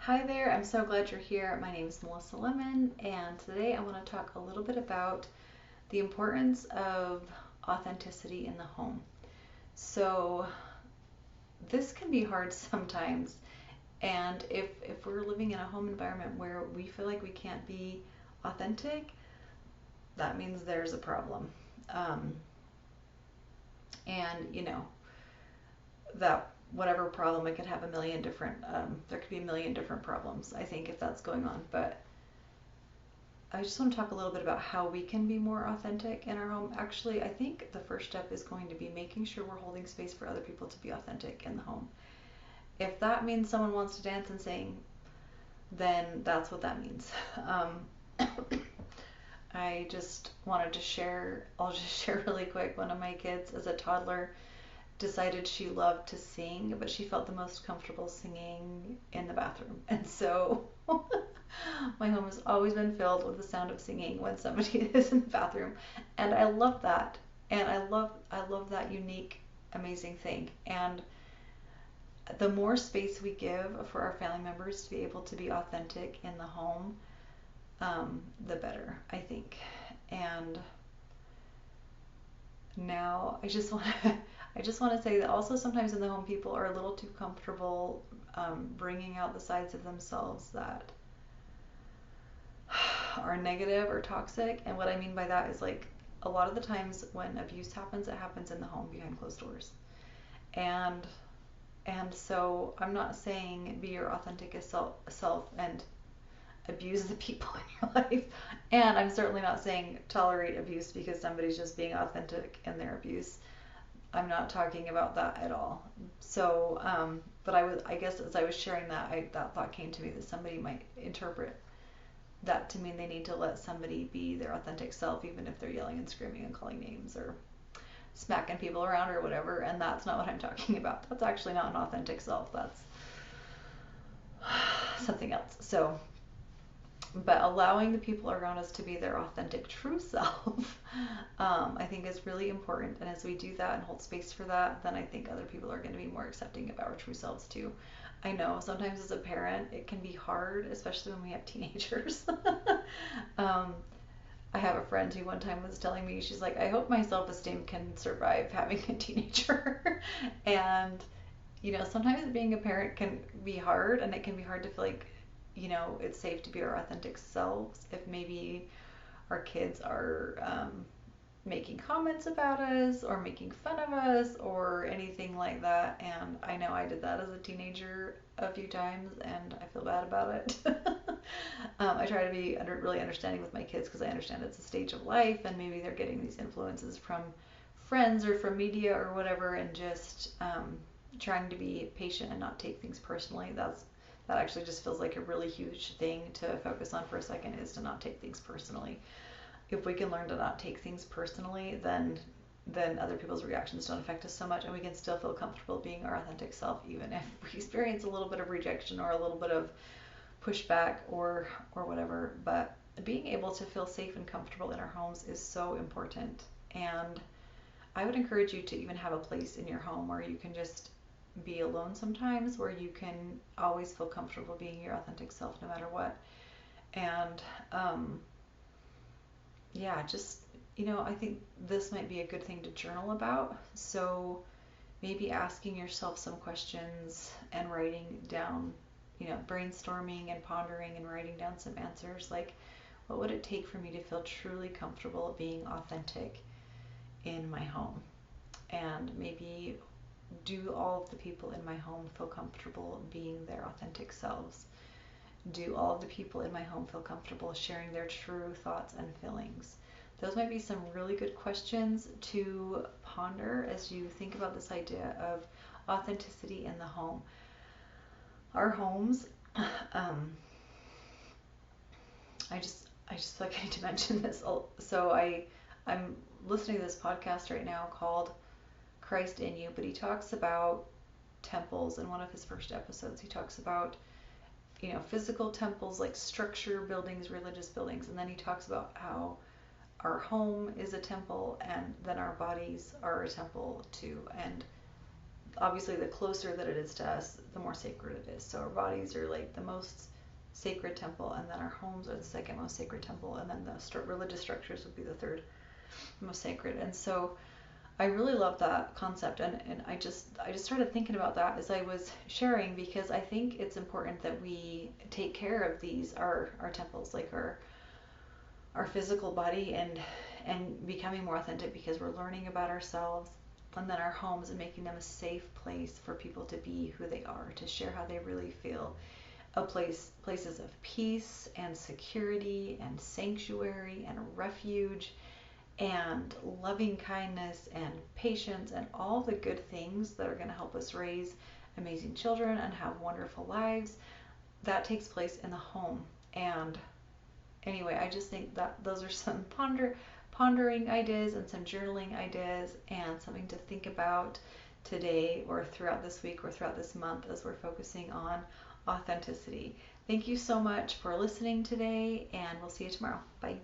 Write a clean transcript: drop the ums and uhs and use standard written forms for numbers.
Hi there, I'm so glad you're here. My name is Melissa Lemon, and today I want to talk a little bit about the importance of authenticity in the home. So, this can be hard sometimes, and if we're living in a home environment where we feel like we can't be authentic, that means there's a problem. Um, and that whatever problem, it could have a million different, there could be a million different problems, I think, if that's going on. But I just want to talk a little bit about how we can be more authentic in our home. Actually, I think the first step is going to be making sure we're holding space for other people to be authentic in the home. If that means someone wants to dance and sing, then that's what that means. I just wanted to share, I'll just share really quick. One of my kids, as a toddler, decided she loved to sing, but she felt the most comfortable singing in the bathroom. And so my home has always been filled with the sound of singing when somebody is in the bathroom. And I love that. And I love that unique, amazing thing. And the more space we give for our family members to be able to be authentic in the home, the better, I think. And now I just want to say that also sometimes in the home people are a little too comfortable bringing out the sides of themselves that are negative or toxic. And what I mean by that is, like, a lot of the times when abuse happens, it happens in the home behind closed doors. And so I'm not saying be your authentic self and abuse the people in your life. And I'm certainly not saying tolerate abuse because somebody's just being authentic in their abuse. I'm not talking about that at all. So, but I guess as I was sharing that, that thought came to me that somebody might interpret that to mean they need to let somebody be their authentic self, even if they're yelling and screaming and calling names or smacking people around or whatever. And that's not what I'm talking about. That's actually not an authentic self. That's something else. So, but allowing the people around us to be their authentic true self, I think is really important. And as we do that and hold space for that, then I think other people are going to be more accepting of our true selves too. I know sometimes as a parent it can be hard, especially when we have teenagers. um, I have a friend who one time was telling me, she's like, I hope my self esteem can survive having a teenager. And sometimes being a parent can be hard, and it can be hard to feel like, it's safe to be our authentic selves if maybe our kids are making comments about us or making fun of us or anything like that. And I know I did that as a teenager a few times, and I feel bad about it. I try to be really understanding with my kids because I understand it's a stage of life, and maybe they're getting these influences from friends or from media or whatever, and just trying to be patient and not take things personally. That actually just feels like a really huge thing to focus on for a second, is to not take things personally. If we can learn to not take things personally, then other people's reactions don't affect us so much, and we can still feel comfortable being our authentic self, even if we experience a little bit of rejection or a little bit of pushback or whatever. But being able to feel safe and comfortable in our homes is so important. And I would encourage you to even have a place in your home where you can just be alone sometimes, where you can always feel comfortable being your authentic self no matter what. And yeah, just, I think this might be a good thing to journal about. So maybe asking yourself some questions and writing down, brainstorming and pondering and writing down some answers, like, what would it take for me to feel truly comfortable being authentic in my home? And maybe, do all of the people in my home feel comfortable being their authentic selves? Do all of the people in my home feel comfortable sharing their true thoughts and feelings? Those might be some really good questions to ponder as you think about this idea of authenticity in the home. Our homes, um, I just feel like I need to mention this. So I'm listening to this podcast right now called Christ in You, but he talks about temples. In one of his first episodes, he talks about, physical temples like structure buildings, religious buildings, and then he talks about how our home is a temple, and then our bodies are a temple too. And obviously the closer that it is to us, the more sacred it is. So our bodies are like the most sacred temple, and then our homes are the second most sacred temple, and then the religious structures would be the third most sacred. And so I really love that concept, and I just started thinking about that as I was sharing, because I think it's important that we take care of these our temples, like our physical body, and becoming more authentic, because we're learning about ourselves, and then our homes, and making them a safe place for people to be who they are, to share how they really feel, places of peace and security and sanctuary and refuge and loving kindness and patience and all the good things that are going to help us raise amazing children and have wonderful lives. That takes place in the home. And anyway, I just think that those are some pondering ideas and some journaling ideas, and something to think about today or throughout this week or throughout this month as we're focusing on authenticity. Thank you so much for listening today, and we'll see you tomorrow. Bye.